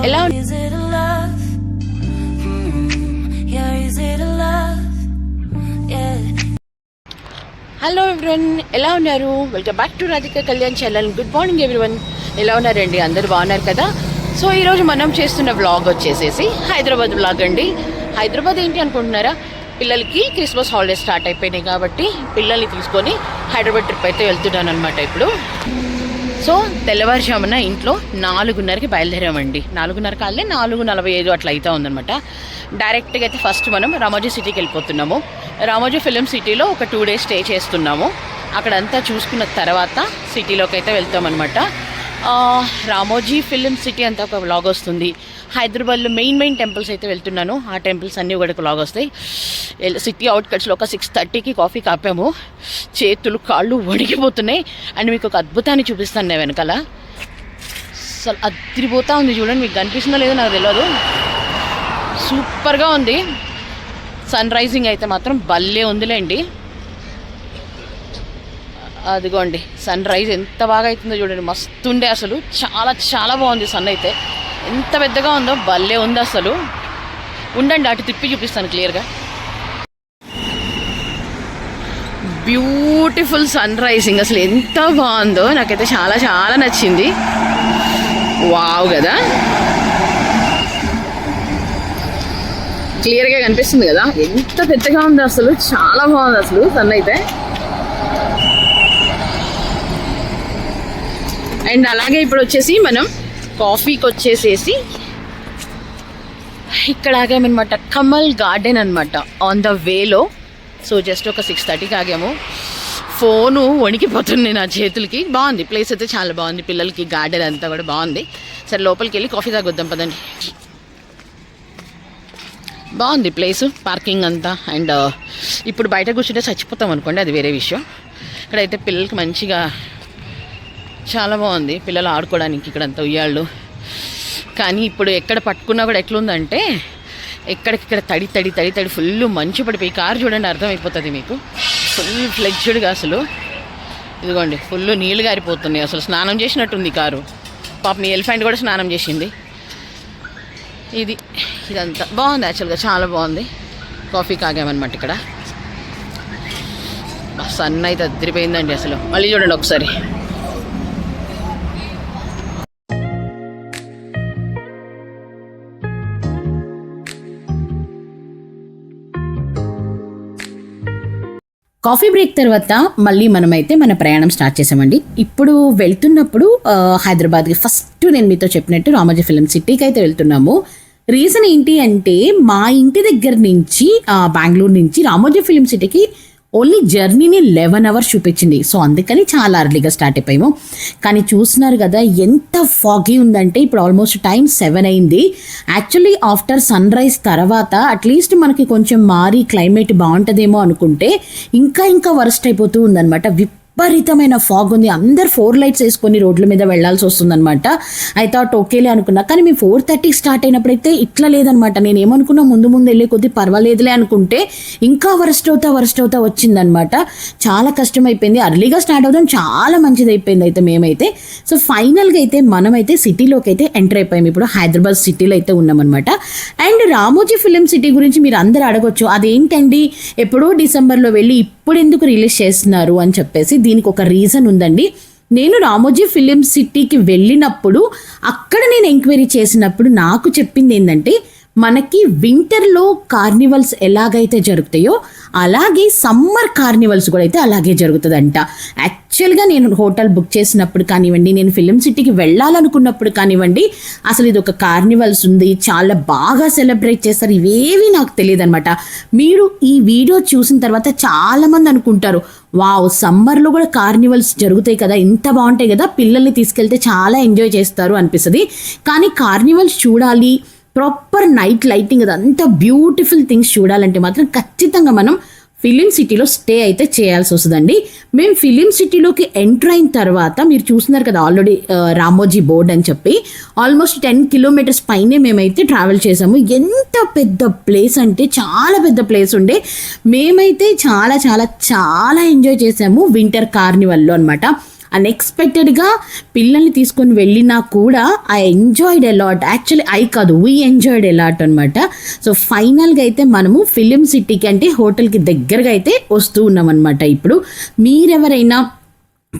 ఎలా hello everyone, ఎలా ఉన్నారు? Welcome back to Radhika Kalyan channel. Good morning everyone, ఎలా ఉన్నారండి? అందరూ బాగున్నారు కదా? సో ఈరోజు మనం చేస్తున్న వ్లాగ్ వచ్చేసేసి హైదరాబాద్ వ్లాగ్ అండి. హైదరాబాద్ ఏంటి అనుకుంటున్నారా? పిల్లలకి క్రిస్మస్ హాలిడేస్ స్టార్ట్ అయిపోయినాయి కాబట్టి పిల్లల్ని తీసుకొని హైదరాబాద్ ట్రిప్ అయితే వెళ్తున్నాను అనమాట ఇప్పుడు. సో తెల్లవారుజామున ఇంట్లో 4:30కి బయలుదేరామండి. 4:30 కాలే 4:45 అట్లా అయితే ఉందనమాట. డైరెక్ట్గా అయితే ఫస్ట్ మనం రామోజీ సిటీకి వెళ్ళిపోతున్నాము. రామోజీ ఫిలిం సిటీలో ఒక 2 days స్టే చేస్తున్నాము. అక్కడంతా చూసుకున్న తర్వాత సిటీలోకి అయితే వెళ్తామన్నమాట. రామోజీ ఫిలిం సిటీ అంతా ఒక వ్లాగ్ వస్తుంది. హైదరాబాద్లో మెయిన్ టెంపుల్స్ అయితే వెళ్తున్నాను. ఆ టెంపుల్స్ అన్నీ కూడా వ్లాగ్ వస్తాయి. సిటీ అవుట్కట్స్లో ఒక 6:30కి కాఫీ కాపాము. చేతులు కాళ్ళు వణికిపోతున్నాయి. అండ్ మీకు ఒక అద్భుతాన్ని చూపిస్తాను నేను వెనకాల. అసలు అదిరిపోతా ఉంది చూడండి. మీకు కనిపిస్తుందో లేదో నాకు తెలియదు. సూపర్గా ఉంది. సన్ రైజింగ్ అయితే మాత్రం భలే ఉందిలేండి. అదిగోండి సన్ రైజ్ ఎంత బాగా అవుతుందో చూడండి. మస్తు ఉండే అసలు. చాలా చాలా బాగుంది. సన్ అయితే ఎంత పెద్దగా ఉందో భలే ఉంది అసలు. ఉండండి అటు తిప్పి చూపిస్తాను క్లియర్గా. బ్యూటిఫుల్ సన్ రైజింగ్ అసలు ఎంత బాగుందో. నాకైతే చాలా చాలా నచ్చింది. వావ్ కదా, క్లియర్గా కనిపిస్తుంది కదా, ఎంత పెద్దగా ఉంది అసలు. చాలా బాగుంది అసలు సన్ అయితే. అండ్ అలాగే ఇప్పుడు వచ్చేసి మనం కాఫీకి వచ్చేసేసి ఇక్కడ ఆగామన్నమాట. కమల్ గార్డెన్ అనమాట ఆన్ ద వేలో. సో జస్ట్ ఒక 6:30కి ఆగాము. ఫోను వణికిపోతుంది నా చేతులకి. బాగుంది ప్లేస్ అయితే, చాలా బాగుంది. పిల్లలకి గార్డెన్ అంతా కూడా బాగుంది. సరే లోపలికి వెళ్ళి కాఫీ తాగొద్దాం పదండి. బాగుంది ప్లేసు, పార్కింగ్ అంతా. అండ్ ఇప్పుడు బయట కూర్చుంటే చచ్చిపోతాం అనుకోండి, అది వేరే విషయం. ఇక్కడైతే పిల్లలకి మంచిగా చాలా బాగుంది. పిల్లలు ఆడుకోవడానికి ఇక్కడంతా ఉయ్యాళ్ళు. కానీ ఇప్పుడు ఎక్కడ పట్టుకున్నా కూడా ఎట్లుందంటే ఎక్కడికిక్కడ తడి ఫుల్ మంచు పడిపోయి. కారు చూడండి, అర్థమైపోతుంది మీకు. ఫుల్ ఫ్లెడ్జ్డ్గా అసలు. ఇదిగోండి ఫుల్ నీళ్ళు గారిపోతున్నాయి. అసలు స్నానం చేసినట్టుంది కారు. పాపం ఎలిఫెంట్ కూడా స్నానం చేసింది. ఇదంతా బాగుంది యాక్చువల్గా, చాలా బాగుంది. కాఫీ కాగామన్నమాట ఇక్కడ. సన్ అయితే అదిరిపోయిందండి అసలు. మళ్ళీ చూడండి ఒకసారి. కాఫీ బ్రేక్ తర్వాత మళ్ళీ మనమైతే మన ప్రయాణం స్టార్ట్ చేసామండి. ఇప్పుడు వెళ్తున్నప్పుడు హైదరాబాద్కి ఫస్ట్ నేను మీతో చెప్పినట్టు రామోజీ ఫిలిం సిటీకి అయితే వెళ్తున్నాము. రీజన్ ఏంటి అంటే మా ఇంటి దగ్గర నుంచి బెంగళూరు నుంచి రామోజీ ఫిలిం సిటీకి ఓన్లీ జర్నీని 11 hours చూపించింది. సో అందుకని చాలా అర్లీగా స్టార్ట్ అయిపోయాము. కానీ చూస్తున్నారు కదా ఎంత ఫాగీ ఉందంటే ఇప్పుడు ఆల్మోస్ట్ టైం 7 అయింది. యాక్చువల్లీ ఆఫ్టర్ సన్ రైజ్ తర్వాత అట్లీస్ట్ మనకి కొంచెం మారి క్లైమేట్ బాగుంటుందేమో అనుకుంటే ఇంకా వరస్ట్ అయిపోతూ ఉందన్నమాట. విపరీతమైన ఫాగ్ ఉంది. అందరు 4 lights వేసుకొని రోడ్ల మీద వెళ్లాల్సి వస్తుందన్నమాట. అయితే ఓకేలే అనుకున్నా. కానీ మేము 4:30కి స్టార్ట్ అయినప్పుడైతే ఇట్లా లేదనమాట. నేను ఏమనుకున్నా ముందు వెళ్ళే కొద్దీ పర్వాలేదులే అనుకుంటే ఇంకా వరస్ట్ అవుతా వచ్చిందనమాట. చాలా కష్టం అయిపోయింది. అర్లీగా స్టార్ట్ అవుతాం, చాలా మంచిది అయిపోయింది అయితే మేమైతే. సో ఫైనల్గా అయితే మనమైతే సిటీలోకి అయితే ఎంటర్ అయిపోయాం. ఇప్పుడు హైదరాబాద్ సిటీలో అయితే ఉన్నామన్నమాట. అండ్ రామోజీ ఫిలిం సిటీ గురించి మీరు అందరూ అడగొచ్చు, అదేంటండి ఎప్పుడో డిసెంబర్లో వెళ్ళి ఇప్పుడు ఎందుకు రిలీజ్ చేస్తున్నారు అని చెప్పేసి. దీనికి ఒక రీజన్ ఉందండి. నేను రామోజీ ఫిలిం సిటీకి వెళ్ళినప్పుడు అక్కడ నేను ఎంక్వైరీ చేసినప్పుడు నాకు చెప్పింది ఏంటంటే మనకి వింటర్లో కార్నివల్స్ ఎలాగైతే జరుగుతాయో అలాగే సమ్మర్ కార్నివల్స్ కూడా అయితే అలాగే జరుగుతుందంట. యాక్చువల్గా నేను హోటల్ బుక్ చేసినప్పుడు కానివ్వండి, నేను ఫిలిం సిటీకి వెళ్ళాలనుకున్నప్పుడు కానివ్వండి, అసలు ఇది ఒక కార్నివల్స్ ఉంది, చాలా బాగా సెలబ్రేట్ చేస్తారు, ఇవేవి నాకు తెలియదు అనమాట. మీరు ఈ వీడియో చూసిన తర్వాత చాలామంది అనుకుంటారు, వావ్ సమ్మర్లో కూడా కార్నివల్స్ జరుగుతాయి కదా, ఇంత బాగుంటాయి కదా, పిల్లల్ని తీసుకెళ్తే చాలా ఎంజాయ్ చేస్తారు అనిపిస్తుంది. కానీ కార్నివల్స్ చూడాలి, ప్రాపర్ నైట్ లైటింగ్, అదంతా బ్యూటిఫుల్ థింగ్స్ చూడాలంటే మాత్రం ఖచ్చితంగా మనం ఫిలిం సిటీలో స్టే అయితే చేయాల్సి వస్తుందండి. మేము ఫిలిం సిటీలోకి ఎంటర్ అయిన తర్వాత మీరు చూస్తున్నారు కదా ఆల్రెడీ రామోజీ బోర్డ్ అని చెప్పి ఆల్మోస్ట్ 10 kilometers పైనే మేమైతే ట్రావెల్ చేసాము. ఎంత పెద్ద ప్లేస్ అంటే చాలా పెద్ద ప్లేస్ ఉండే. మేమైతే చాలా చాలా చాలా ఎంజాయ్ చేసాము వింటర్ కార్నివల్లో అనమాట. అన్ఎక్స్పెక్టెడ్గా పిల్లల్ని తీసుకొని వెళ్ళినా కూడా I enjoyed allot. Actually we enjoyed allot అనమాట. సో ఫైనల్గా అయితే మనము ఫిలిం సిటీకి అంటే హోటల్కి దగ్గరగా అయితే వస్తూ ఉన్నాం అనమాట. ఇప్పుడు మీరెవరైనా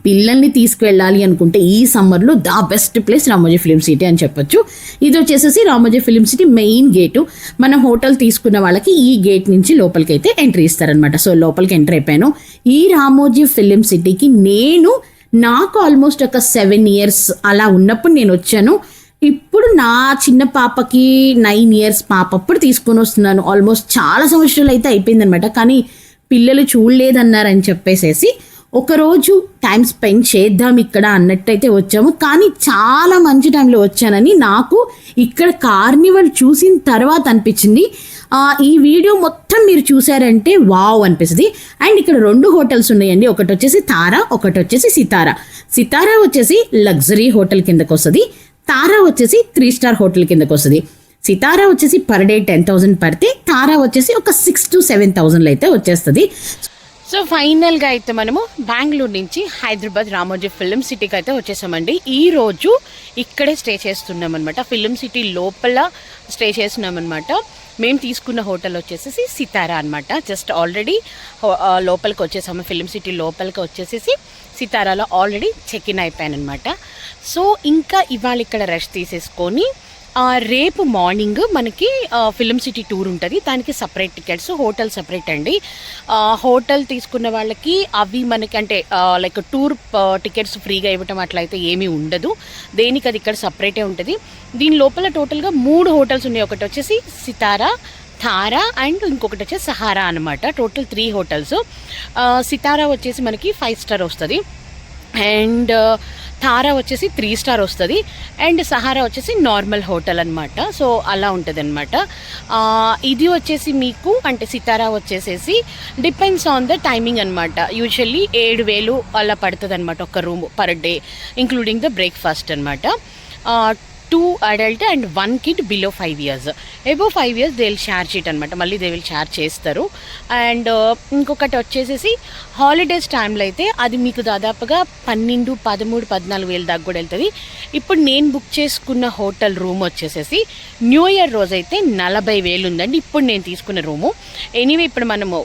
పిల్లల్ని తీసుకువెళ్ళాలి అనుకుంటే ఈ సమ్మర్లో the best place Ramoji film city అని చెప్పొచ్చు. ఇది వచ్చేసి Ramoji film city main gate. మన హోటల్ తీసుకున్న వాళ్ళకి ఈ గేట్ నుంచి లోపలికి అయితే ఎంట్రీ ఇస్తారనమాట. సో లోపలికి ఎంటర్ అయిపోయాను. ఈ రామోజీ ఫిలిం సిటీకి నాకు ఆల్మోస్ట్ ఒక 7 years అలా ఉన్నప్పుడు నేను వచ్చాను. ఇప్పుడు నా చిన్న పాపకి 9 years పాప అప్పుడు తీసుకొని వస్తున్నాను. ఆల్మోస్ట్ చాలా సంవత్సరాలు అయితే అయిపోయిందనమాట. కానీ పిల్లలు చూడలేదన్నారని చెప్పేసేసి ఒకరోజు టైం స్పెండ్ చేద్దాం ఇక్కడ అన్నట్టయితే వచ్చాము. కానీ చాలా మంచి టైంలో వచ్చానని నాకు ఇక్కడ కార్నివల్ చూసిన తర్వాత అనిపించింది. ఈ వీడియో మొత్తం మీరు చూసారంటే వావ్ అనిపిస్తుంది. అండ్ ఇక్కడ 2 హోటల్స్ ఉన్నాయండి. ఒకటి వచ్చేసి తారా, ఒకటి వచ్చేసి సితారా. సితారా వచ్చేసి లగ్జరీ హోటల్ కిందకు వస్తుంది. తారా వచ్చేసి 3 star హోటల్ కిందకు వస్తుంది. సితారా వచ్చేసి పర్ డే 10,000 పడితే తారా వచ్చేసి ఒక 6,000 to 7,000 అయితే వచ్చేస్తుంది. సో ఫైనల్గా అయితే మనము బెంగళూరు నుంచి హైదరాబాద్ రామోజీ ఫిలిం సిటీకి అయితే వచ్చేసామండి. ఈరోజు ఇక్కడే స్టే చేస్తున్నాం అనమాట. ఫిలిం సిటీ లోపల స్టే చేస్తున్నాం అనమాట. మేము తీసుకున్న హోటల్ వచ్చేసి సితారా అనమాట. జస్ట్ ఆల్రెడీ లోపలికి వచ్చేసాము. ఫిలిం సిటీ లోపలికి వచ్చేసేసి సితారాలో ఆల్రెడీ చెక్ ఇన్ అయిపోయాను అనమాట. సో ఇంకా ఇవాళ ఇక్కడ రెస్ట్ తీసేసుకొని రేపు మార్నింగ్ మనకి ఫిలిం సిటీ టూర్ ఉంటుంది. దానికి సపరేట్ టికెట్స్, హోటల్ సపరేట్ అండి. హోటల్ తీసుకున్న వాళ్ళకి అవి మనకి అంటే లైక్ టూర్ టికెట్స్ ఫ్రీగా ఇవ్వటం అట్లయితే ఏమీ ఉండదు. దేనికి అది ఇక్కడ సపరేటే ఉంటుంది. దీని లోపల టోటల్గా 3 హోటల్స్ ఉన్నాయి. ఒకటి వచ్చేసి సితారా, తారా అండ్ ఇంకొకటి వచ్చేసి సహారా అనమాట. Total 3 hotels. సితారా వచ్చేసి మనకి 5 star వస్తుంది. అండ్ తారా వచ్చేసి 3 star వస్తుంది. అండ్ సహారా వచ్చేసి నార్మల్ హోటల్ అనమాట. సో అలా ఉంటుంది అనమాట. ఇది వచ్చేసి మీకు అంటే సితారా వచ్చేసేసి డిపెండ్స్ ఆన్ ద టైమింగ్ అనమాట. యూజువల్లీ 7,000 అలా పడుతుంది అనమాట ఒక room per day, including the breakfast అనమాట. 2 adult and 1 kid below 5 years. Above 5 years they will charge it అనమాట. మళ్ళీ దే విల్ ఛార్జ్ చేస్తారు. అండ్ ఇంకొకటి వచ్చేసేసి హాలిడేస్ టైంలో అయితే అది మీకు దాదాపుగా 12, 13, 14,000 దాకా కూడా వెళ్తుంది. ఇప్పుడు నేను బుక్ చేసుకున్న హోటల్ రూమ్ వచ్చేసేసి న్యూ ఇయర్ రోజు అయితే 40,000 ఉందండి. ఇప్పుడు నేను తీసుకున్న రూము. ఎనీవే ఇప్పుడు మనము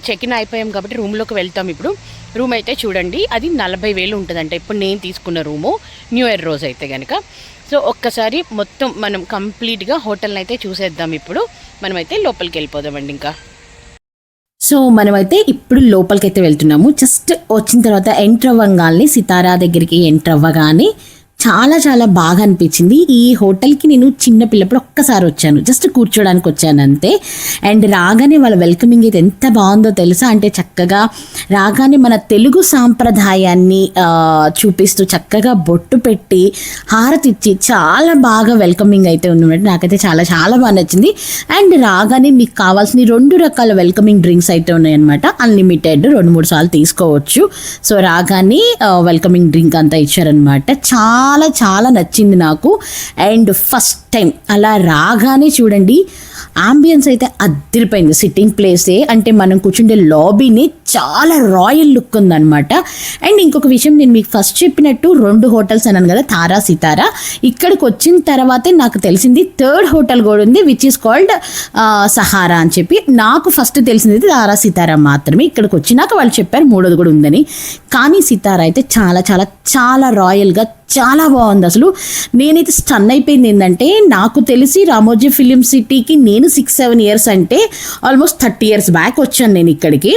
చెక్ ఇన్ అయిపోయాం కాబట్టి రూమ్లోకి వెళ్తాం. ఇప్పుడు రూమ్ అయితే చూడండి, అది 40,000 ఉంటుందంట ఇప్పుడు నేను తీసుకున్న రూము న్యూ ఇయర్ రోజు అయితే కనుక. సో ఒక్కసారి మొత్తం మనం కంప్లీట్గా హోటల్ని అయితే చూసేద్దాం. ఇప్పుడు మనమైతే లోపలికి వెళ్ళిపోదామండి. ఇంకా సో మనమైతే ఇప్పుడు లోపలికి అయితే వెళ్తున్నాము. జస్ట్ వచ్చిన తర్వాత ఎంటర్ అవ్వగానే సితారా దగ్గరికి ఎంటర్ అవ్వగానే చాలా చాలా బాగా అనిపించింది. ఈ హోటల్కి నేను చిన్న పిల్లప్పుడు ఒక్కసారి వచ్చాను, జస్ట్ కూర్చోడానికి వచ్చాను అంతే. అండ్ రాగానే వాళ్ళ వెల్కమింగ్ అయితే ఎంత బాగుందో తెలుసా. అంటే చక్కగా రాగానే మన తెలుగు సాంప్రదాయాన్ని చూపిస్తూ చక్కగా బొట్టు పెట్టి హారతి ఇచ్చి చాలా బాగా వెల్కమింగ్ అయితే ఉన్నట్టు నాకైతే చాలా చాలా బాగా నచ్చింది. అండ్ రాగానే మీకు కావాల్సిన 2 రకాల వెల్కమింగ్ డ్రింక్స్ అయితే ఉన్నాయన్నమాట. అన్లిమిటెడ్ 2-3 సార్లు తీసుకోవచ్చు. సో రాగానే వెల్కమింగ్ డ్రింక్ అంతా ఇచ్చారనమాట. చాలా చాలా నచ్చింది నాకు. అండ్ ఫస్ట్ టైం అలా రాగానే చూడండి ఆంబియన్స్ అయితే అదిరిపోయింది. సిట్టింగ్ ప్లేసే అంటే మనం కూర్చుండే లాబీని చాలా రాయల్ లుక్ ఉందన్నమాట. అండ్ ఇంకొక విషయం నేను మీకు ఫస్ట్ చెప్పినట్టు 2 హోటల్స్ అన్నాను కదా, తారా సితారా. ఇక్కడికి వచ్చిన తర్వాతే నాకు తెలిసింది 3rd హోటల్ కూడా ఉంది, విచ్ ఈస్ కాల్డ్ సహారా అని చెప్పి. నాకు ఫస్ట్ తెలిసింది తారా సితారా మాత్రమే. ఇక్కడికి వచ్చినాక వాళ్ళు చెప్పారు 3వది కూడా ఉందని. కానీ సితారా అయితే చాలా చాలా చాలా రాయల్గా చాలా బాగుంది. అసలు నేనైతే స్టన్ అయిపోయింది. ఏంటంటే నాకు తెలిసి రామోజీ ఫిలిం సిటీకి నేను 6-7 years అంటే ఆల్మోస్ట్ 30 years బ్యాక్ వచ్చాను నేను ఇక్కడికి.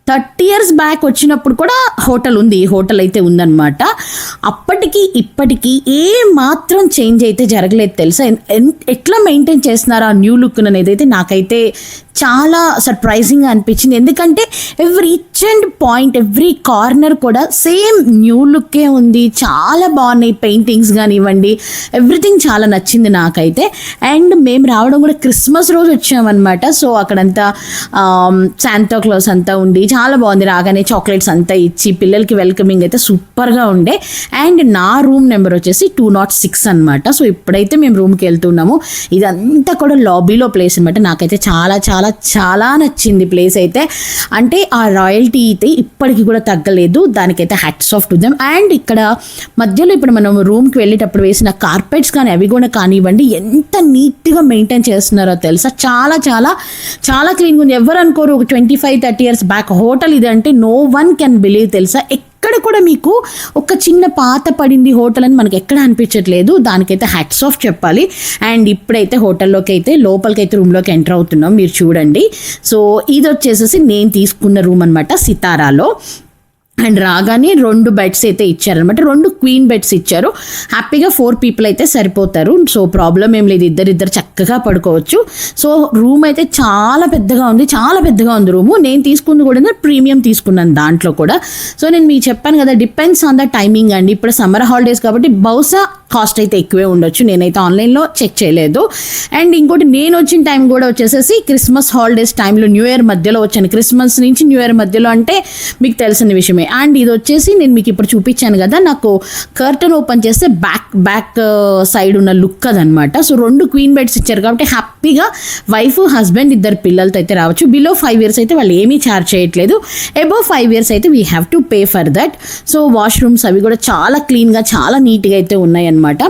30 years బ్యాక్ వచ్చినప్పుడు కూడా హోటల్ ఉంది, ఈ హోటల్ అయితే ఉందన్నమాట. అప్పటికి ఇప్పటికీ ఏ మాత్రం చేంజ్ అయితే జరగలేదు తెలుసా. ఎట్లా మెయింటైన్ చేస్తున్నారో ఆ న్యూ లుక్ అనేది అయితే నాకైతే చాలా సర్ప్రైజింగ్గా అనిపించింది. ఎందుకంటే each and point, every corner కూడా సేమ్ న్యూ లుక్కే ఉంది. చాలా బాగున్నాయి పెయింటింగ్స్ కానివ్వండి, ఎవ్రీథింగ్ చాలా నచ్చింది నాకైతే. అండ్ మేము రావడం కూడా క్రిస్మస్ రోజు వచ్చామన్నమాట. సో అక్కడంతా శాంతా క్లాస్ అంతా ఉండి చాలా బాగుంది. రాగానే చాక్లెట్స్ అంతా ఇచ్చి పిల్లలకి వెల్కమింగ్ అయితే సూపర్గా ఉండే. అండ్ నా రూమ్ నెంబర్ వచ్చేసి 206 అనమాట. సో ఇప్పుడైతే మేము రూమ్కి వెళ్తున్నాము. ఇదంతా కూడా లాబీలో ప్లేస్ అనమాట. నాకైతే చాలా చాలా చాలా చాలా నచ్చింది ప్లేస్ అయితే. అంటే ఆ రాయల్టీ అయితే ఇప్పటికీ కూడా తగ్గలేదు, దానికైతే hats off to them. And ఇక్కడ మధ్యలో ఇప్పుడు మనం రూమ్కి వెళ్ళేటప్పుడు వేసిన కార్పెట్స్ కానీ అవి కూడా కానివ్వండి ఎంత నీట్గా మెయింటైన్ చేస్తున్నారో తెలుసా. చాలా చాలా చాలా క్లీన్గా ఉంది. ఎవరు అనుకోరు ఒక 25-30 ఇయర్స్ బ్యాక్ హోటల్ ఇది అంటే నో వన్ కెన్ బిలీవ్ తెలుసా. ఎక్కడ కూడా మీకు ఒక చిన్న పాత పడింది హోటల్ అని మనకి ఎక్కడ అనిపించట్లేదు. దానికైతే హ్యాట్స్ ఆఫ్ చెప్పాలి. అండ్ ఇప్పుడైతే హోటల్లోకి అయితే లోపలికైతే రూమ్లోకి ఎంటర్ అవుతున్నాం, మీరు చూడండి. సో ఇది వచ్చేసేసి నేను తీసుకున్న రూమ్ అనమాట, సితారాలో. అండ్ రాగానే 2 బెడ్స్ అయితే ఇచ్చారనమాట, 2 క్వీన్ బెడ్స్ ఇచ్చారు. హ్యాపీగా 4 పీపుల్ అయితే సరిపోతారు. సో ప్రాబ్లం ఏం లేదు, ఇద్దరు చక్కగా పడుకోవచ్చు. సో రూమ్ అయితే చాలా పెద్దగా ఉంది, చాలా పెద్దగా ఉంది రూము. నేను తీసుకుంది కూడా ప్రీమియం తీసుకున్నాను దాంట్లో కూడా. సో నేను మీకు చెప్పాను కదా, డిపెండ్స్ ఆన్ ద టైమింగ్ అండి. ఇప్పుడు సమ్మర్ హాలిడేస్ కాబట్టి బహుశా కాస్ట్ అయితే ఎక్కువే ఉండొచ్చు, నేనైతే ఆన్లైన్లో చెక్ చేయలేదు. అండ్ ఇంకోటి నేను వచ్చిన టైం కూడా వచ్చేసేసి క్రిస్మస్ హాలిడేస్ టైంలో, న్యూ ఇయర్ మధ్యలో వచ్చాను. క్రిస్మస్ నుంచి న్యూ ఇయర్ మధ్యలో అంటే మీకు తెలిసిన విషయమే. అండ్ ఇది వచ్చేసి నేను మీకు ఇప్పుడు చూపించాను కదా, నాకు కర్టన్ ఓపెన్ చేస్తే బ్యాక్ సైడ్ ఉన్న లుక్ అదనమాట. సో 2 క్వీన్ బెడ్స్ ఇచ్చారు కాబట్టి హ్యాపీగా వైఫ్ హస్బెండ్ 2 పిల్లలతో అయితే రావచ్చు. బిలో 5 ఇయర్స్ అయితే వాళ్ళు ఏమీ ఛార్జ్ చేయట్లేదు, అబోవ్ 5 ఇయర్స్ అయితే we have to pay for that. So washrooms అవి కూడా చాలా క్లీన్గా చాలా నీట్గా అయితే ఉన్నాయి అనమాట.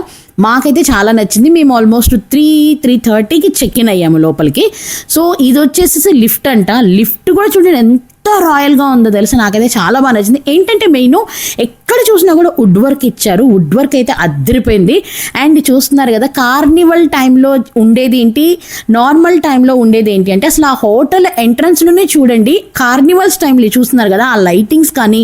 మాకైతే చాలా నచ్చింది. మేము ఆల్మోస్ట్ 3:30కి చెక్ ఇన్ అయ్యాము లోపలికి. సో ఇది వచ్చేసి లిఫ్ట్ అంట. లిఫ్ట్ కూడా చూడండి ఎంత రాయల్గా ఉందో తెలుసు, నాకైతే చాలా బాగా నచ్చింది. ఏంటంటే మెయిన్ ఎక్కడ చూసినా కూడా వుడ్ వర్క్ ఇచ్చారు, వుడ్ వర్క్ అయితే అద్దరిపోయింది. అండ్ చూస్తున్నారు కదా, కార్నివల్ టైంలో ఉండేది ఏంటి, నార్మల్ టైంలో ఉండేది ఏంటి అంటే అసలు ఆ హోటల్ ఎంట్రన్స్లోనే చూడండి, కార్నివల్స్ టైంలో చూస్తున్నారు కదా, ఆ లైటింగ్స్ కానీ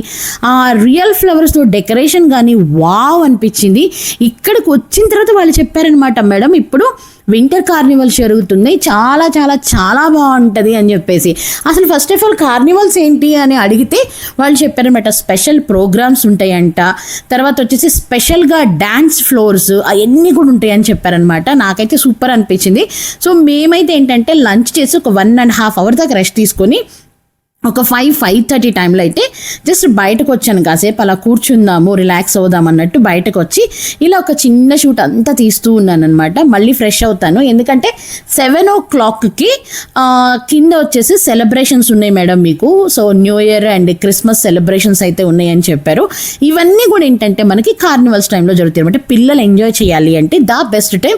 ఆ రియల్ ఫ్లవర్స్తో డెకరేషన్ కానీ వావ్ అనిపించింది. ఇక్కడికి వచ్చిన తర్వాత వాళ్ళు చెప్పారనమాట, మేడం ఇప్పుడు వింటర్ కార్నివల్స్ జరుగుతుంది, చాలా చాలా చాలా బాగుంటుంది అని చెప్పేసి. అసలు ఫస్ట్ ఆఫ్ ఆల్ కార్నివల్స్ ఏంటి అని అడిగితే వాళ్ళు చెప్పారనమాట, స్పెషల్ ప్రోగ్రామ్స్ ఉంటాయంట, తర్వాత వచ్చేసి స్పెషల్గా డ్యాన్స్ ఫ్లోర్స్ అవన్నీ కూడా ఉంటాయని చెప్పారనమాట. నాకైతే సూపర్ అనిపించింది. సో మేమైతే ఏంటంటే లంచ్ చేసి ఒక 1.5 hour దాకా రెస్ట్ తీసుకొని ఒక 5:30 టైంలో అయితే జస్ట్ బయటకు వచ్చాను, కాసేపు అలా కూర్చుందాము రిలాక్స్ అవుదాం అన్నట్టు బయటకు వచ్చి ఇలా ఒక చిన్న షూట్ అంతా తీస్తూ ఉన్నాను అనమాట. మళ్ళీ ఫ్రెష్ అవుతాను, ఎందుకంటే 7 o'clockకి కింద వచ్చేసి సెలబ్రేషన్స్ ఉన్నాయి మేడం మీకు. So new year and Christmas celebrations అయితే ఉన్నాయని చెప్పారు. ఇవన్నీ కూడా ఏంటంటే మనకి కార్నివల్స్ టైంలో జరుగుతాయి అనమాట. పిల్లలు ఎంజాయ్ చేయాలి అంటే the best time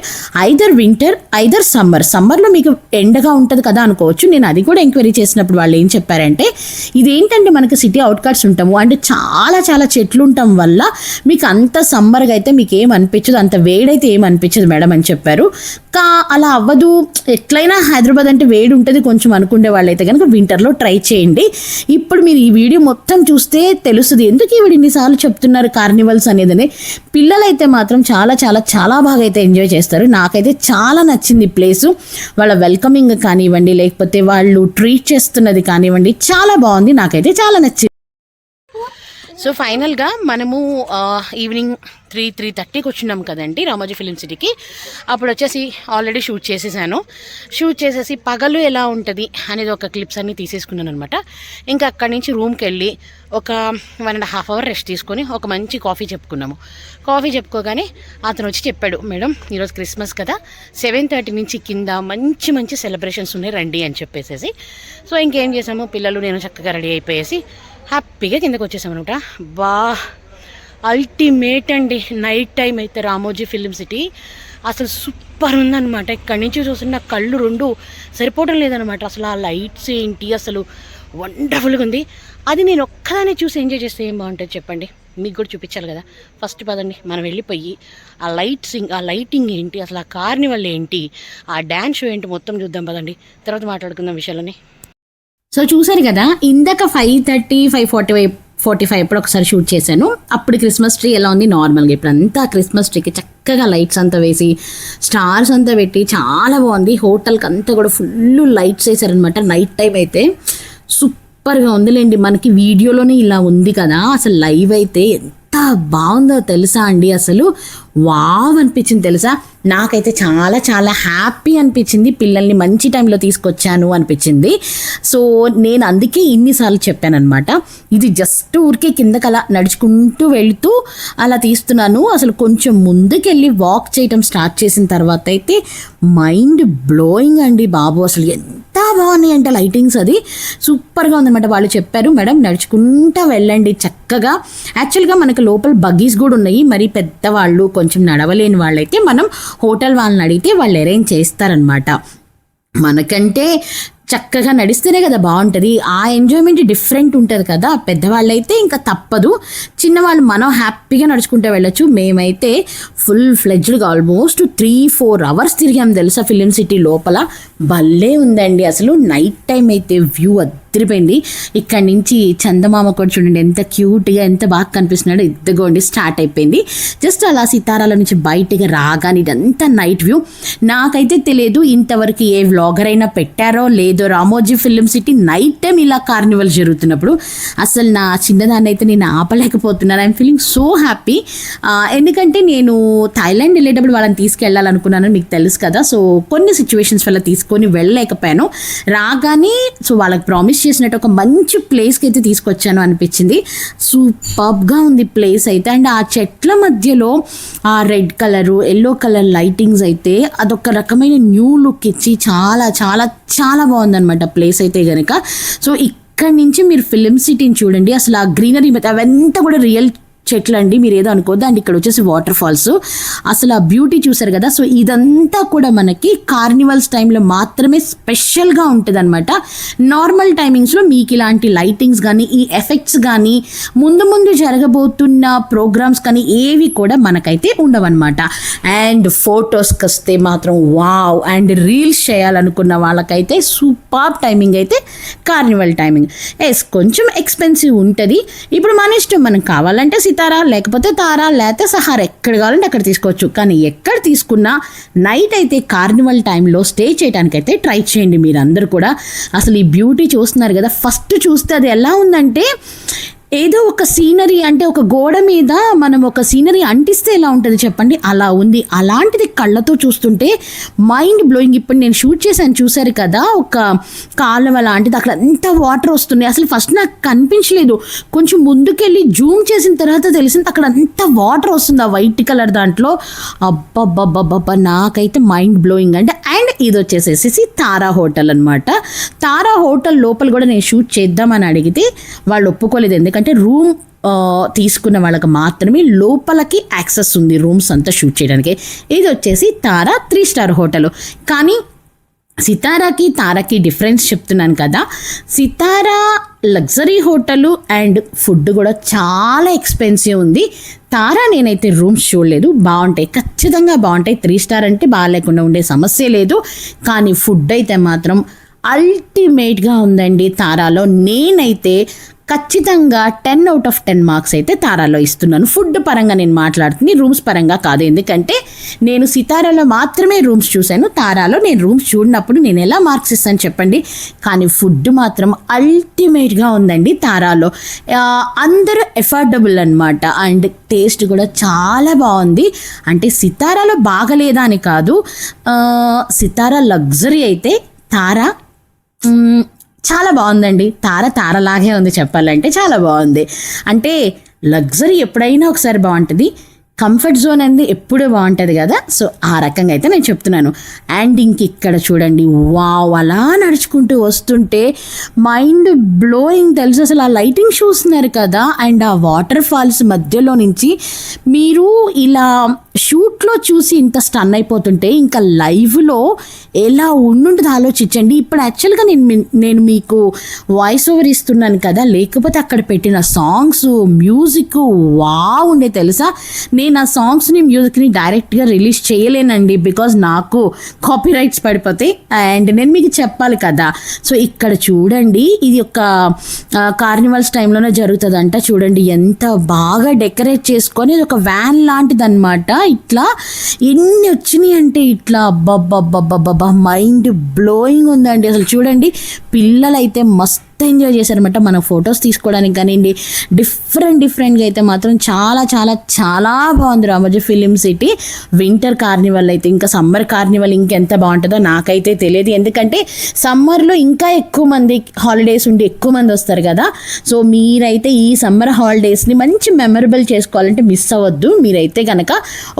either winter either summer. సమ్మర్లో మీకు ఎండగా ఉంటుంది కదా అనుకోవచ్చు, నేను అది కూడా ఎంక్వైరీ చేసినప్పుడు వాళ్ళు ఏం చెప్పారంటే ఇదేంటంటే మనకి సిటీ అవుట్కట్స్ ఉంటాము అంటే చాలా చాలా చెట్లు ఉండటం వల్ల మీకు అంత సమ్మర్గా అయితే మీకు ఏం అనిపించదు, అంత వేడైతే ఏం అనిపించదు మేడం అని చెప్పారు. అలా అవ్వదు, ఎట్లయినా హైదరాబాద్ అంటే వేడి ఉంటుంది కొంచెం అనుకునే వాళ్ళైతే కనుక వింటర్లో ట్రై చేయండి. ఇప్పుడు మీరు ఈ వీడియో మొత్తం చూస్తే తెలుస్తుంది ఎందుకు ఈవిడ ఇన్నిసార్లు చెప్తున్నారు కార్నివల్స్ అనేదని. పిల్లలైతే మాత్రం చాలా చాలా చాలా బాగా అయితే ఎంజాయ్ చేస్తారు. నాకైతే చాలా నచ్చింది ప్లేసు. వాళ్ళ వెల్కమింగ్ కానివ్వండి, లేకపోతే వాళ్ళు ట్రీట్ చేస్తున్నది కానివ్వండి, చాలా బాగుంది, నాకైతే చాలా నచ్చింది. సో ఫైనల్గా మనము ఈవినింగ్ 3:30కి వచ్చినాం కదండి రామోజీ ఫిలిం సిటీకి. అప్పుడు వచ్చేసి ఆల్రెడీ షూట్ చేసేసాను. షూట్ చేసేసి పగలు ఎలా ఉంటుంది అనేది ఒక క్లిప్స్ అన్నీ తీసేసుకున్నాను అనమాట. ఇంకా అక్కడి నుంచి రూమ్కి వెళ్ళి ఒక 1.5 hour రెస్ట్ తీసుకొని ఒక మంచి కాఫీ చెప్పుకున్నాము. కాఫీ చెప్పుకోగానే అతను వచ్చి చెప్పాడు, మేడం ఈరోజు క్రిస్మస్ కదా, 7:30 నుంచి కింద మంచి మంచి సెలబ్రేషన్స్ ఉన్నాయి రండి అని చెప్పేసి. సో ఇంకేం చేసాము, పిల్లలు నేను చక్కగా రెడీ అయిపోయేసి హ్యాపీగా కిందకు వచ్చేసామన్నమాట. అల్టిమేట్ అండి. నైట్ టైం అయితే రామోజీ ఫిలిం సిటీ అసలు సూపర్ ఉందన్నమాట. ఇక్కడి నుంచి చూసిన కళ్ళు 2 సరిపోవడం లేదనమాట. అసలు ఆ లైట్స్ ఏంటి అసలు వండర్ఫుల్గా ఉంది. అది నేను ఒక్కదాన్ని చూసి ఎంజాయ్ చేస్తే ఏం బాగుంటుంది చెప్పండి, మీకు కూడా చూపించాలి కదా. ఫస్ట్ పదండి మనం వెళ్ళిపోయి ఆ లైటింగ్ ఏంటి, అసలు ఆ కార్నివల్ ఏంటి, ఆ డ్యాన్స్ షో ఏంటి మొత్తం చూద్దాం పదండి. తర్వాత మాట్లాడుకుందాం విషయాలని. సో చూసారు కదా, ఇందాక 5:30, 5:45 ఎప్పుడు ఒకసారి షూట్ చేశాను. అప్పుడు క్రిస్మస్ ట్రీ ఎలా ఉంది నార్మల్గా, ఇప్పుడు అంతా క్రిస్మస్ ట్రీకి చక్కగా లైట్స్ అంతా వేసి స్టార్స్ అంతా పెట్టి చాలా బాగుంది. హోటల్కి అంతా కూడా ఫుల్ లైట్స్ వేసారనమాట. నైట్ టైం అయితే సూపర్గా ఉందిలేండి. మనకి వీడియోలోనే ఇలా ఉంది కదా, అసలు లైవ్ అయితే ఎంత బాగుందో తెలుసా అండి. అసలు వావ్ అనిపించింది తెలుసా. నాకైతే చాలా చాలా హ్యాపీ అనిపించింది, పిల్లల్ని మంచి టైంలో తీసుకొచ్చాను అనిపించింది. సో నేను అందుకే ఇన్నిసార్లు చెప్పానమాట, ఇది జస్ట్ ఊరికే కిందకి అలా నడుచుకుంటూ వెళుతూ అలా తీస్తున్నాను. అసలు కొంచెం ముందుకెళ్ళి వాక్ చేయటం స్టార్ట్ చేసిన తర్వాత అయితే మైండ్ బ్లోయింగ్ అండి బాబు. అసలు ఎంత బాగున్నాయి అంటే లైటింగ్స్ అది సూపర్గా ఉందన్నమాట. వాళ్ళు చెప్పారు మేడం నడుచుకుంటా వెళ్ళండి చక్కగా. యాక్చువల్గా మనకు లోపల బగ్గీస్ కూడా ఉన్నాయి. మరి పెద్దవాళ్ళు కొంచెం నడవలేని వాళ్ళైతే మనం హోటల్ వాళ్ళని అడిగితే వాళ్ళు అరేంజ్ చేస్తారనమాట. మనకంటే చక్కగా నడిస్తేనే కదా బాగుంటుంది. ఆ ఎంజాయ్మెంట్ డిఫరెంట్ ఉంటుంది కదా. పెద్దవాళ్ళైతే ఇంకా తప్పదు, చిన్నవాళ్ళు మనం హ్యాపీగా నడుచుకుంటూ వెళ్ళొచ్చు. మేమైతే ఫుల్ ఫ్లెడ్జ్డ్గా ఆల్మోస్ట్ 3-4 అవర్స్ తిరిగాం తెలుసా ఫిలిం సిటీ లోపల. భలే ఉందండి అసలు. నైట్ టైం అయితే వ్యూ అదిరిపోయింది. ఇక్కడ నుంచి చందమామ కూడా చూడండి ఎంత క్యూట్గా ఎంత బాగా కనిపిస్తున్నాడో. ఇద్దగోండి స్టార్ట్ అయిపోయింది. జస్ట్ అలా సితారాల నుంచి బయటగా రాగానే ఇదంతా నైట్ వ్యూ. నాకైతే తెలియదు ఇంతవరకు ఏ వ్లాగర్ అయినా పెట్టారో లేదో Ramoji film city night time ఇలా కార్నివల్ జరుగుతున్నప్పుడు. అసలు నా చిన్నదాన్ని అయితే నేను ఆపలేకపోతున్నాను. I'm feeling so happy. ఎందుకంటే నేను థాయిలాండ్ వెళ్ళేటప్పుడు వాళ్ళని తీసుకెళ్ళాలనుకున్నాను, మీకు తెలుసు కదా. సో కొన్ని సిచ్యువేషన్స్ వల్ల తీసుకొని వెళ్ళలేకపోయాను. రాగానే సో వాళ్ళకి ప్రామిస్ చేసినట్టు ఒక మంచి ప్లేస్కి అయితే తీసుకొచ్చాను అనిపించింది. సూపర్గా ఉంది ప్లేస్ అయితే. అండ్ ఆ చెట్ల మధ్యలో ఆ red colour yellow colour lightings అయితే అదొక రకమైన న్యూ లుక్ ఇచ్చి చాలా చాలా చాలా బాగుందన్నమాట ప్లేస్ అయితే కనుక. సో ఇక్కడి నుంచి మీరు ఫిలిం సిటీని చూడండి. అసలు ఆ గ్రీనరీ అవంతా కూడా రియల్ చెట్లు అండి, మీరు ఏదో అనుకోద్దు. అండ్ ఇక్కడ వచ్చేసి వాటర్ ఫాల్స్. అసలు ఆ బ్యూటీ చూసారు కదా. సో ఇదంతా కూడా మనకి కార్నివల్స్ టైంలో మాత్రమే స్పెషల్గా ఉంటుంది అనమాట. నార్మల్ టైమింగ్స్లో మీకు ఇలాంటి లైటింగ్స్ కానీ ఈ ఎఫెక్ట్స్ కానీ ముందు ముందు జరగబోతున్న ప్రోగ్రామ్స్ కానీ ఏవి కూడా మనకైతే ఉండవన్నమాట. అండ్ ఫొటోస్కి వస్తే మాత్రం వావ్. అండ్ రీల్స్ చేయాలనుకున్న వాళ్ళకైతే సూపర్ టైమింగ్ అయితే కార్నివల్ టైమింగ్. కొంచెం ఎక్స్పెన్సివ్ ఉంటుంది. ఇప్పుడు మన ఇష్టం, మనం కావాలంటే సితారా లేకపోతే తారా లేకపోతే సహారా ఎక్కడ కావాలంటే అక్కడ తీసుకోవచ్చు. కానీ ఎక్కడ తీసుకున్నా నైట్ అయితే కార్నివల్ టైంలో స్టే చేయడానికి అయితే ట్రై చేయండి మీరు అందరూ కూడా. అసలు ఈ బ్యూటీ చూస్తున్నారు కదా. ఫస్ట్ చూస్తే అది ఎలా ఉందంటే ఏదో ఒక సీనరీ, అంటే ఒక గోడ మీద మనం ఒక సీనరీ అంటిస్తే ఎలా ఉంటుంది చెప్పండి, అలా ఉంది. అలాంటిది కళ్ళతో చూస్తుంటే మైండ్ బ్లోయింగ్. ఇప్పుడు నేను షూట్ చేశాను చూసారు కదా, ఒక కాలువ లాంటిది, అక్కడ ఎంత వాటర్ వస్తున్నాయి. అసలు ఫస్ట్ నాకు కనిపించలేదు, కొంచెం ముందుకెళ్ళి జూమ్ చేసిన తర్వాత తెలిసింది అక్కడ అంత వాటర్ వస్తుంది ఆ వైట్ కలర్ దాంట్లో. అబ్బబ్బబ్బబ్బబ్బా నాకైతే మైండ్ బ్లోయింగ్ అండి. అండ్ ఇది వచ్చేసేసి తారా హోటల్ అనమాట. తారా హోటల్ లోపల కూడా నేను షూట్ చేద్దామని అడిగితే వాళ్ళు ఒప్పుకోలేదు. ఎందుకంటే రూమ్ తీసుకున్న వాళ్ళకి మాత్రమే లోపలికి యాక్సెస్ ఉంది రూమ్స్ అంతా షూట్ చేయడానికి. ఇది వచ్చేసి తారా 3 స్టార్ హోటల్. కానీ సితారాకి తారాకి డిఫరెన్స్ చెప్తున్నాను కదా. సితారా లగ్జరీ హోటల్ అండ్ ఫుడ్ కూడా చాలా ఎక్స్పెన్సివ్ ఉంది. తారా నేనైతే రూమ్స్ చూడలేదు, బాగుంటాయి, ఖచ్చితంగా బాగుంటాయి. 3 స్టార్ అంటే బాగాలేకుండా ఉండే సమస్య లేదు. కానీ ఫుడ్ అయితే మాత్రం అల్టిమేట్గా ఉందండి తారాలో. నేనైతే ఖచ్చితంగా 10 out of 10 మార్క్స్ అయితే తారాలో ఇస్తున్నాను. ఫుడ్ పరంగా నేను మాట్లాడుతుంది, రూమ్స్ పరంగా కాదు. ఎందుకంటే నేను సితారాలో మాత్రమే రూమ్స్ చూశాను, తారాలో నేను రూమ్స్ చూడనప్పుడు నేను ఎలా మార్క్స్ ఇస్తాను చెప్పండి. కానీ ఫుడ్ మాత్రం అల్టిమేట్గా ఉందండి తారాలో. అందరూ ఎఫోర్డబుల్ అనమాట. అండ్ టేస్ట్ కూడా చాలా బాగుంది. అంటే సితారాలో బాగలేదా అని కాదు, సితారా లగ్జరీ అయితే తారా చాలా బాగుందండి. తారలాగే ఉంది చెప్పాలంటే, చాలా బాగుంది. అంటే లగ్జరీ ఎప్పుడైనా ఒకసారి బాగుంటుంది, కంఫర్ట్ జోన్ అనేది ఎప్పుడూ బాగుంటుంది కదా. సో ఆ రకంగా అయితే నేను చెప్తున్నాను. అండ్ ఇంక ఇక్కడ చూడండి, వావ్, అలా నడుచుకుంటూ వస్తుంటే మైండ్ బ్లోయింగ్ తెలుసు. అసలు ఆ లైటింగ్ చూస్తున్నారు కదా, అండ్ ఆ వాటర్ ఫాల్స్ మధ్యలో నుంచి మీరు ఇలా షూట్లో చూసి ఇంత స్టన్ అయిపోతుంటే ఇంకా లైవ్లో ఎలా ఉండుంటుంది ఆలోచించండి. ఇప్పుడు యాక్చువల్గా నేను మీకు వాయిస్ ఓవర్ ఇస్తున్నాను కదా, లేకపోతే అక్కడ పెట్టిన సాంగ్స్ మ్యూజిక్ వావ్ ఉండే తెలుసా. నేను ఆ సాంగ్స్ని మ్యూజిక్ని డైరెక్ట్గా రిలీజ్ చేయలేనండి, బికాజ్ నాకు కాపీరైట్స్ పడిపోతాయి. అండ్ నేను మీకు చెప్పాలి కదా. సో ఇక్కడ చూడండి, ఇది ఒక కార్నివల్స్ టైంలోనే జరుగుతుందంట. చూడండి ఎంత బాగా డెకరేట్ చేసుకొని, ఇది ఒక వ్యాన్ లాంటిది అనమాట. ఇట్లా ఎన్ని వచ్చినాయి అంటే ఇట్లా అబ్బబ్బబ్బబ్బబ్బా మైండ్ బ్లోయింగ్ ఉందండి. అసలు చూడండి, పిల్లలైతే మస్తు ఎంజాయ్ చేశారనమాట. మన ఫొటోస్ తీసుకోవడానికి కానివ్వండి, డిఫరెంట్గా అయితే మాత్రం చాలా చాలా చాలా బాగుంది Ramoji film city. Winter Carnival అయితే ఇంకా సమ్మర్ కార్నివల్ ఇంకెంత బాగుంటుందో నాకైతే తెలియదు. ఎందుకంటే సమ్మర్లో ఇంకా ఎక్కువ మంది హాలిడేస్ ఉండి ఎక్కువ మంది వస్తారు కదా. సో మీరైతే ఈ సమ్మర్ హాలిడేస్ని మంచి మెమరబుల్ చేసుకోవాలంటే మిస్ అవ్వద్దు. మీరైతే కనుక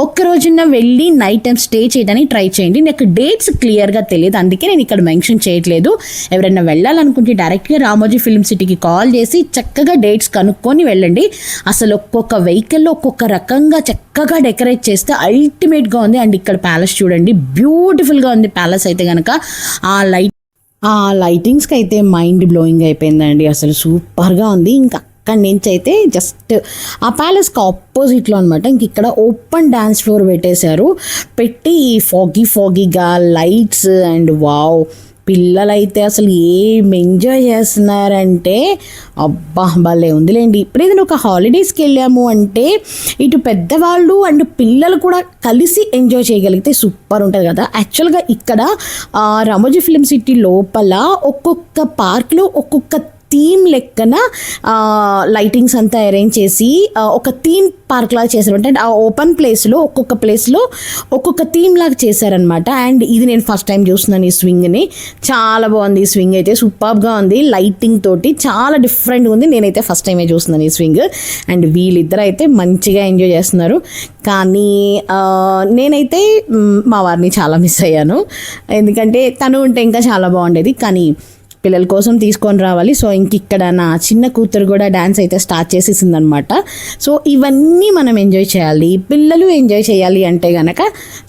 ఒక్కరోజున వెళ్ళి నైట్ టైం స్టే చేయడానికి ట్రై చేయండి. నాకు డేట్స్ క్లియర్గా తెలియదు, అందుకే నేను ఇక్కడ మెన్షన్ చేయట్లేదు. ఎవరైనా వెళ్ళాలనుకుంటే డైరెక్ట్గా రామోజీ ఫిలిం సిటీకి కాల్ చేసి చక్కగా డేట్స్ కనుక్కొని వెళ్ళండి. అసలు ఒక్కొక్క వెహికల్లో ఒక్కొక్క రకంగా చక్కగా డెకరేట్ చేస్తే అల్టిమేట్గా ఉంది. అండ్ ఇక్కడ ప్యాలెస్ చూడండి, బ్యూటిఫుల్గా ఉంది ప్యాలెస్ అయితే కనుక. ఆ లైటింగ్స్కి అయితే మైండ్ బ్లోయింగ్ అయిపోయిందండి, అసలు సూపర్గా ఉంది. ఇంకా అక్కడి నుంచి అయితే జస్ట్ ఆ ప్యాలెస్కి ఆపోజిట్లో అనమాట ఇంక ఇక్కడ ఓపెన్ డ్యాన్స్ ఫ్లోర్ పెట్టి ఫాగీగా లైట్స్ అండ్ వావ్, పిల్లలైతే అసలు ఏం ఎంజాయ్ చేస్తున్నారంటే అబ్బా భలే ఉందిలేండి. ఇప్పుడు ఏదైనా ఒక హాలిడేస్కి వెళ్ళాము అంటే ఇటు పెద్దవాళ్ళు అండ్ పిల్లలు కూడా కలిసి ఎంజాయ్ చేయగలిగితే సూపర్ ఉంటుంది కదా. యాక్చువల్గా ఇక్కడ రామోజీ ఫిలిం సిటీ లోపల ఒక్కొక్క పార్క్లో ఒక్కొక్క థీమ్ లెక్కన లైటింగ్స్ అంతా అరేంజ్ చేసి ఒక థీమ్ పార్క్ లాగా చేశారు. అంటే ఆ ఓపెన్ ప్లేస్లో ఒక్కొక్క ప్లేస్లో ఒక్కొక్క థీమ్ లాగా చేశారనమాట. అండ్ ఇది నేను ఫస్ట్ టైం చూస్తున్నాను ఈ స్వింగ్ని, చాలా బాగుంది. ఈ స్వింగ్ అయితే సూపర్గా ఉంది, లైటింగ్ తోటి చాలా డిఫరెంట్గా ఉంది. నేనైతే ఫస్ట్ టైమే చూస్తున్నాను ఈ స్వింగ్. అండ్ వీళ్ళిద్దరు అయితే మంచిగా ఎంజాయ్ చేస్తున్నారు. కానీ నేనైతే మా వారిని చాలా మిస్ అయ్యాను, ఎందుకంటే తను ఉంటే ఇంకా చాలా బాగుండేది. కానీ పిల్లల కోసం తీసుకొని రావాలి. సో ఇక్కడ నా చిన్న కూతురు కూడా డ్యాన్స్ అయితే స్టార్ట్ చేసేసింది అనమాట. సో ఇవన్నీ మనం ఎంజాయ్ చేయాలి, పిల్లలు ఎంజాయ్ చేయాలి అంటే కనుక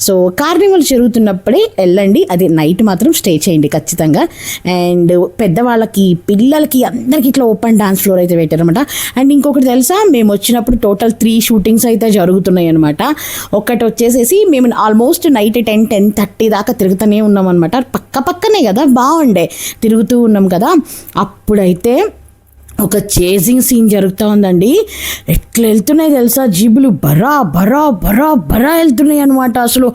సో కార్నివల్ జరుగుతున్నప్పుడే వెళ్ళండి. అది నైట్ మాత్రం స్టే చేయండి ఖచ్చితంగా. అండ్ పెద్దవాళ్ళకి పిల్లలకి అందరికి ఇట్లా ఓపెన్ డాన్స్ ఫ్లోర్ అయితే పెట్టారనమాట. అండ్ ఇంకొకటి తెలుసా, మేము వచ్చినప్పుడు టోటల్ 3 షూటింగ్స్ అయితే జరుగుతున్నాయి అనమాట. ఒకటి వచ్చేసేసి మేము ఆల్మోస్ట్ నైట్ 10-10:30 దాకా తిరుగుతూనే ఉన్నాం అనమాట. పక్కనే కదా, బాగుండే తిరుగుతూ ఉన్నాం కదా. అప్పుడైతే ఒక చేసింగ్ సీన్ జరుగుతూ ఉందండి. ఎట్లా వెళ్తున్నాయి తెలుసా, జీబులు బరా బరా బరా బరా వెళ్తున్నాయి అనమాట. అసలు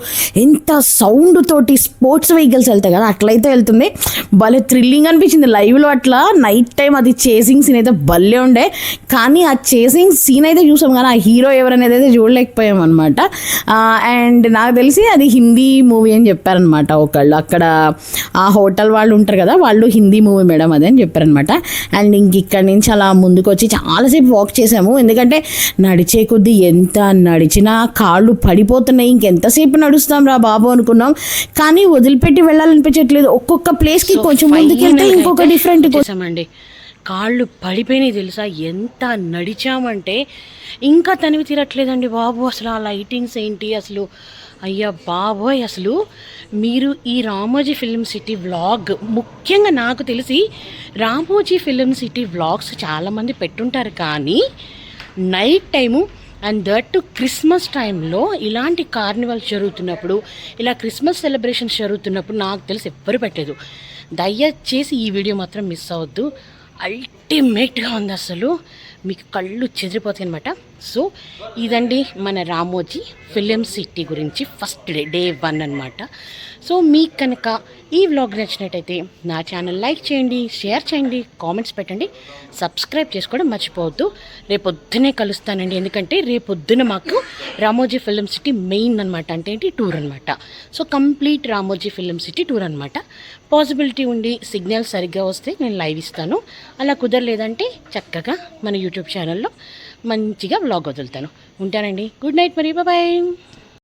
ఎంత సౌండ్ తోటి స్పోర్ట్స్ వెహికల్స్ వెళ్తాయి కదా అట్లయితే వెళ్తుంది. భలే థ్రిల్లింగ్ అనిపించింది లైవ్లో. అట్లా నైట్ టైం అది చేసింగ్ సీన్ అయితే భలే ఉండే. కానీ ఆ చేసింగ్ సీన్ అయితే చూసాం కానీ ఆ హీరో ఎవరనేది అయితే చూడలేకపోయాం అనమాట. అండ్ నాకు తెలిసి అది హిందీ మూవీ అని చెప్పారనమాట ఒకళ్ళు. అక్కడ ఆ హోటల్ వాళ్ళు ఉంటారు కదా, వాళ్ళు హిందీ మూవీ మేడం అదే అని చెప్పారనమాట. అండ్ ఇక్కడ నుంచి అలా ముందుకు వచ్చి చాలాసేపు వాక్ చేసాము. ఎందుకంటే నడిచే కొద్దీ ఎంత నడిచినా కాళ్ళు పడిపోతున్నాయి, ఇంకెంతసేపు నడుస్తాం రా బాబు అనుకున్నాం. కానీ వదిలిపెట్టి వెళ్ళాలనిపించట్లేదు. ఒక్కొక్క ప్లేస్కి కొంచెం ముందుకెళ్తే ఇంకొక డిఫరెంట్ చేసామండి. కాళ్ళు పడిపోయినాయి తెలుసా, ఎంత నడిచామంటే ఇంకా తనివి తీరట్లేదండి బాబు. అసలు ఆ లైటింగ్స్ ఏంటి అసలు, అయ్యా బాబోయ్. అసలు మీరు ఈ రామోజీ ఫిలిం సిటీ వ్లాగ్, ముఖ్యంగా నాకు తెలిసి రామోజీ ఫిలిం సిటీ వ్లాగ్స్ చాలామంది పెట్టుంటారు, కానీ night time and that to Christmas టైంలో ఇలాంటి కార్నివల్స్ జరుగుతున్నప్పుడు, ఇలా క్రిస్మస్ సెలబ్రేషన్స్ జరుగుతున్నప్పుడు నాకు తెలిసి ఎవ్వరు పెట్టలేదు. దయచేసి ఈ వీడియో మాత్రం మిస్ అవ్వద్దు. అల్టిమేట్గా ఉంది అసలు, మీకు కళ్ళు చెదిరిపోతాయి అనమాట. సో ఇదండి మన రామోజీ ఫిలిం సిటీ గురించి ఫస్ట్ డే 1 అనమాట. సో మీకు కనుక ఈ వ్లాగ్ నచ్చినట్టయితే నా ఛానల్ లైక్ చేయండి, షేర్ చేయండి, కామెంట్స్ పెట్టండి, సబ్స్క్రైబ్ చేసుకోవడం మర్చిపోవద్దు. రేపొద్దునే కలుస్తానండి, ఎందుకంటే రేపొద్దున మాకు రామోజీ ఫిలిం సిటీ మెయిన్ అనమాట, అంటే ఏంటి టూర్ అనమాట. So complete Ramoji film city tour అనమాట. పాసిబిలిటీ ఉండి సిగ్నల్ సరిగ్గా వస్తే నేను లైవ్ ఇస్తాను, అలా కుదరలేదంటే చక్కగా మన యూట్యూబ్ ఛానల్లో మంచిగా వ్లాగ్ వదులుతాను. ఉంటానండి, గుడ్ నైట్ మరి, బాయ్.